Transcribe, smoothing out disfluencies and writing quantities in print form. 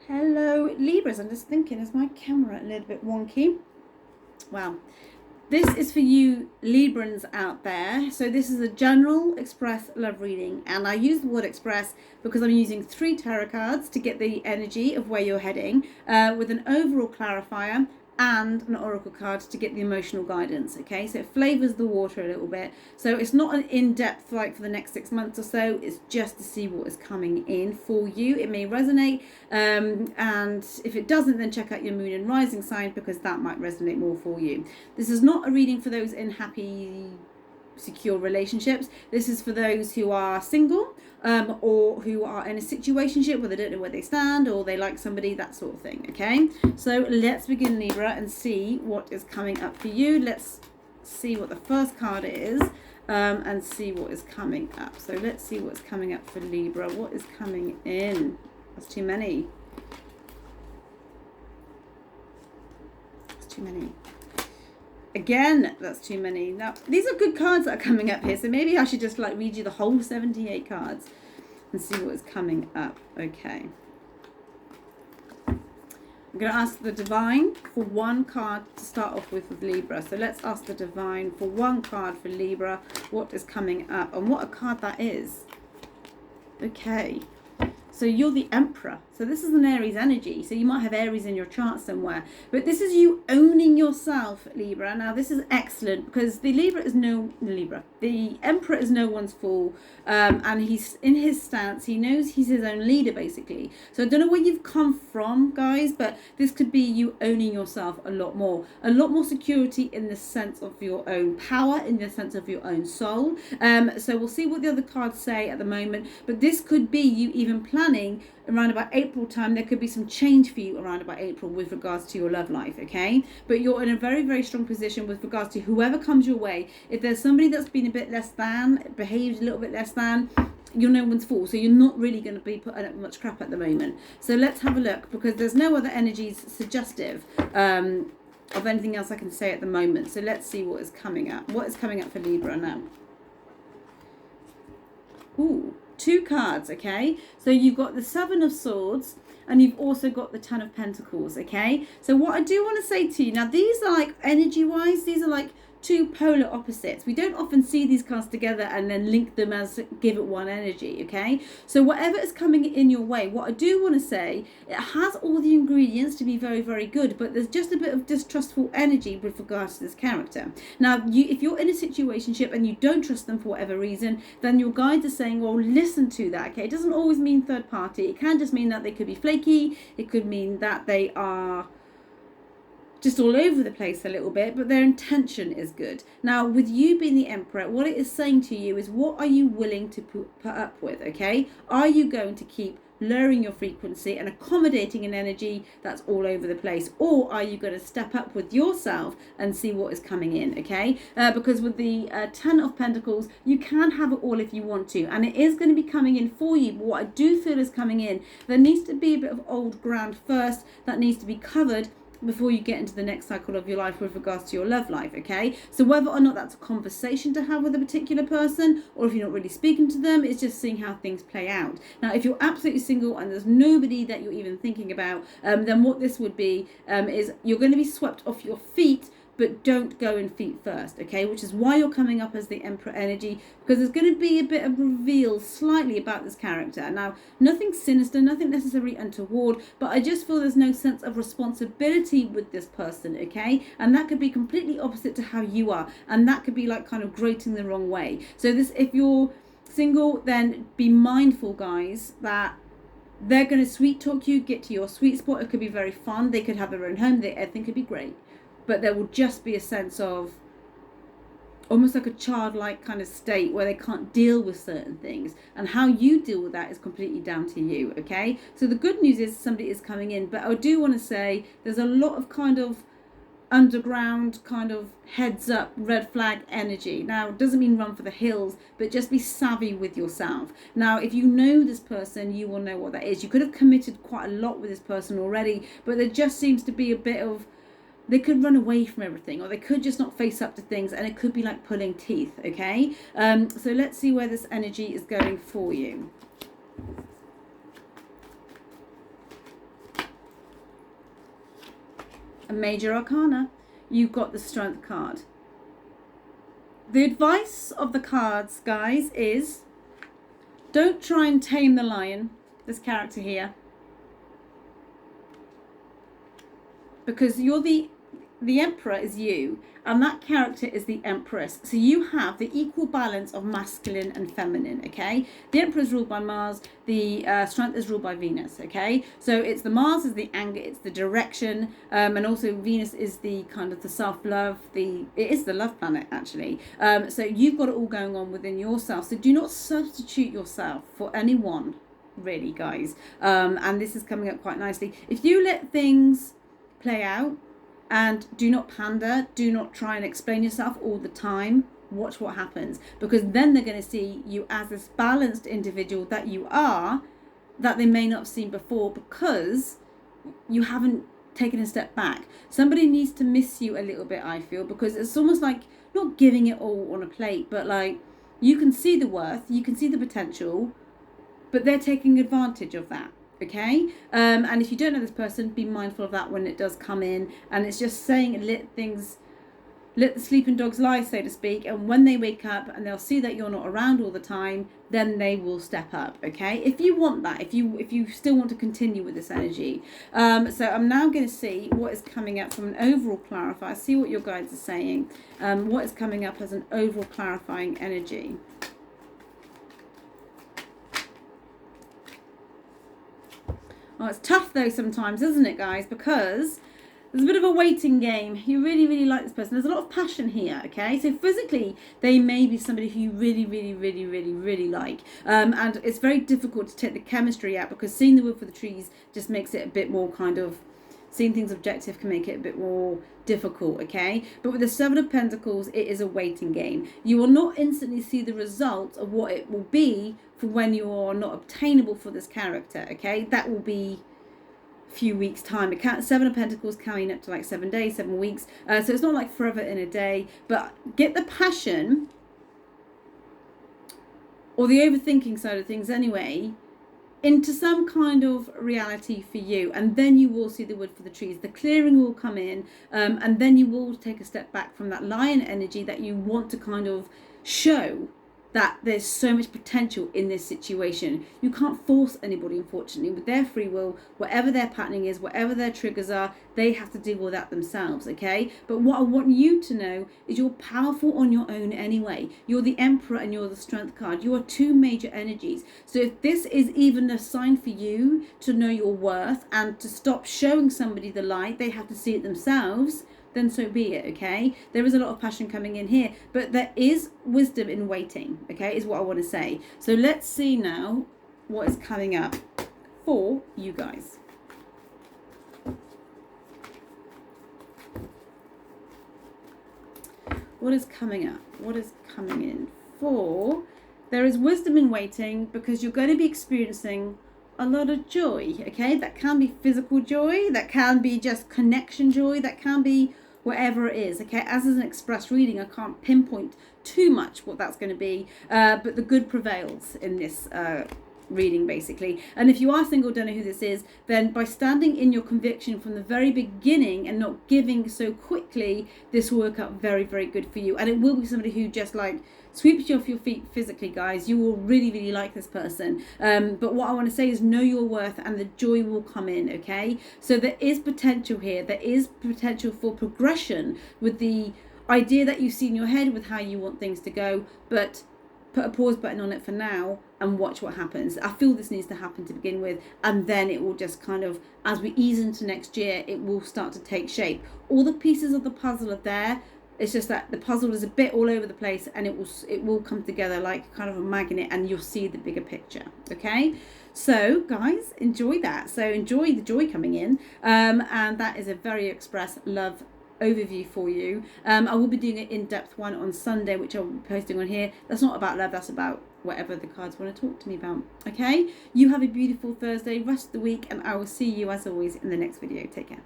Hello, Libras. I'm just thinking, is my camera a little bit wonky? Well, this is for you Librans out there. So this is a general express love reading, and I use the word express because I'm using 3 tarot cards to get the energy of where you're heading, with an overall clarifier and an oracle card to get the emotional guidance. Okay, so it flavors the water a little bit. So it's not an in-depth like for the next 6 months or so. It's just to see what is coming in for you. It may resonate, and if it doesn't, then check out your moon and rising sign, because that might resonate more for you. This is not a reading for those in happy, secure relationships. This is for those who are single, or who are in a situationship where they don't know where they stand, or they like somebody, that sort of thing. Okay, so let's begin, Libra, and see what is coming up for you. Let's see what the first card is, and see what is coming up. So let's see what's coming up for Libra. What is coming in? That's too many. That's too many. Again, that's too many. Now, these are good cards that are coming up here, so maybe I should just like read you the whole 78 cards and see what is coming up. Okay. I'm going to ask the Divine for one card to start off with Libra. So let's ask the Divine for one card for Libra, what is coming up and what a card that is. Okay. So you're the Emperor. So this is an Aries energy. So you might have Aries in your chart somewhere. But this is you owning yourself, Libra. Now this is excellent because the Emperor is no one's fool. And he's in his stance. He knows he's his own leader, basically. So I don't know where you've come from, guys, but this could be you owning yourself a lot more. A lot more security in the sense of your own power, in the sense of your own soul. So we'll see what the other cards say at the moment. But this could be you even planning around about April time. There could be some change for you around about April with regards to your love life, okay? But you're in a very, very strong position with regards to whoever comes your way. If there's somebody that's been a bit less than, behaved a little bit less than, you're no one's fault, so you're not really going to be putting up much crap at the moment. So let's have a look, because there's no other energies suggestive of anything else I can say at the moment. So let's see what is coming up. What is coming up for Libra now? Ooh, 2 cards, okay? So you've got the 7 of Swords, and you've also got the 10 of Pentacles, okay? So what I do want to say to you, now these are like energy-wise, these are like 2 polar opposites. We don't often see these cards together and then link them as give it one energy, okay? So whatever is coming in your way, what I do want to say, it has all the ingredients to be very, very good, but there's just a bit of distrustful energy with regards to this character. Now, if you're in a situationship and you don't trust them for whatever reason, then your guides are saying, well, listen to that, okay? It doesn't always mean third party. It can just mean that they could be flaky. It could mean that they are just all over the place a little bit, but their intention is good. Now, with you being the Emperor, what it is saying to you is, what are you willing to put up with, okay? Are you going to keep lowering your frequency and accommodating an energy that's all over the place, or are you going to step up with yourself and see what is coming in, okay? Because with the 10 of Pentacles, you can have it all if you want to, and it is going to be coming in for you. But what I do feel is coming in, there needs to be a bit of old ground first that needs to be covered before you get into the next cycle of your life with regards to your love life, okay? So whether or not that's a conversation to have with a particular person, or if you're not really speaking to them, it's just seeing how things play out. Now, if you're absolutely single and there's nobody that you're even thinking about, then what this would be is you're going to be swept off your feet, but don't go in feet first, okay? Which is why you're coming up as the Emperor energy, because there's going to be a bit of reveal slightly about this character. Now, nothing sinister, nothing necessarily untoward, but I just feel there's no sense of responsibility with this person, okay? And that could be completely opposite to how you are, and that could be like kind of grating the wrong way. So this, if you're single, then be mindful, guys, that they're going to sweet talk you, get to your sweet spot. It could be very fun. They could have their own home. Everything could be great. But there will just be a sense of almost like a childlike kind of state where they can't deal with certain things. And how you deal with that is completely down to you, okay? So the good news is somebody is coming in. But I do want to say there's a lot of kind of underground kind of heads up red flag energy. Now, it doesn't mean run for the hills, but just be savvy with yourself. Now, if you know this person, you will know what that is. You could have committed quite a lot with this person already, but there just seems to be a bit of, they could run away from everything, or they could just not face up to things, and it could be like pulling teeth, okay? So let's see where this energy is going for you. a major arcana. You've got the Strength card. The advice of the cards, guys, is don't try and tame the lion, this character here. Because you're the Emperor is you, and that character is the Empress. So you have the equal balance of masculine and feminine, okay? The Emperor is ruled by Mars, the Strength is ruled by Venus, okay? So it's the Mars is the anger, it's the direction, and also Venus is the kind of the self-love, it is the love planet, actually. So you've got it all going on within yourself. So do not substitute yourself for anyone, really, guys. And this is coming up quite nicely. If you let things play out, and do not pander, do not try and explain yourself all the time. Watch what happens, because then they're going to see you as this balanced individual that you are, that they may not have seen before because you haven't taken a step back. Somebody needs to miss you a little bit, I feel, because it's almost like not giving it all on a plate, but like you can see the worth, you can see the potential, but they're taking advantage of that. Okay, and if you don't know this person, be mindful of that when it does come in. And it's just saying, let the sleeping dogs lie, so to speak. And when they wake up and they'll see that you're not around all the time, then they will step up. Okay, if you want that, if you still want to continue with this energy. So I'm now going to see what is coming up from an overall clarifier. See what your guides are saying. What is coming up as an overall clarifying energy. Oh, it's tough though sometimes, isn't it, guys? Because there's a bit of a waiting game. You really, really like this person. There's a lot of passion here, okay? So physically, they may be somebody who you really, really, really, really, really like. And it's very difficult to take the chemistry out because seeing the wood for the trees just makes it a bit more kind of... Seeing things objective can make it a bit more difficult, okay? But with the Seven of Pentacles, it is a waiting game. You will not instantly see the result of what it will be for when you are not obtainable for this character, okay? That will be a few weeks' time. Seven of Pentacles carrying up to like 7 days, 7 weeks. So it's not like forever in a day. But get the passion or the overthinking side of things anyway into some kind of reality for you, and then you will see the wood for the trees. The clearing will come in, and then you will take a step back from that lion energy that you want to kind of show that there's so much potential in this situation. You can't force anybody, unfortunately. With their free will, whatever their patterning is, whatever their triggers are, they have to deal with that themselves, okay? But what I want you to know is you're powerful on your own anyway. You're the Emperor and you're the Strength card. You are two major energies. So if this is even a sign for you to know your worth and to stop showing somebody the light, they have to see it themselves, then so be it, okay? There is a lot of passion coming in here, but there is wisdom in waiting, okay, is what I want to say. So let's see now what is coming up for you guys. What is coming up? What is coming in for? There is wisdom in waiting because you're going to be experiencing a lot of joy, okay? That can be physical joy, that can be just connection joy, that can be whatever it is, okay? As is an express reading, I can't pinpoint too much what that's going to be, but the good prevails in this reading, basically. And if you are single, don't know who this is, then by standing in your conviction from the very beginning and not giving so quickly, this will work out very, very good for you. And it will be somebody who just like sweeps you off your feet physically, guys. You will really, really like this person. But what I want to say is know your worth and the joy will come in, okay? So there is potential here. There is potential for progression with the idea that you see in your head with how you want things to go, but put a pause button on it for now and watch what happens. I feel this needs to happen to begin with, and then it will just kind of, as we ease into next year, it will start to take shape. All the pieces of the puzzle are there. It's just that the puzzle is a bit all over the place, and it will come together like kind of a magnet, and you'll see the bigger picture, okay? So guys, enjoy that. So enjoy the joy coming in, and that is a very express love overview for you. I will be doing an in-depth one on Sunday, which I'll be posting on here. That's not about love, that's about whatever the cards want to talk to me about, okay? You have a beautiful Thursday, rest of the week, and I will see you as always in the next video. Take care.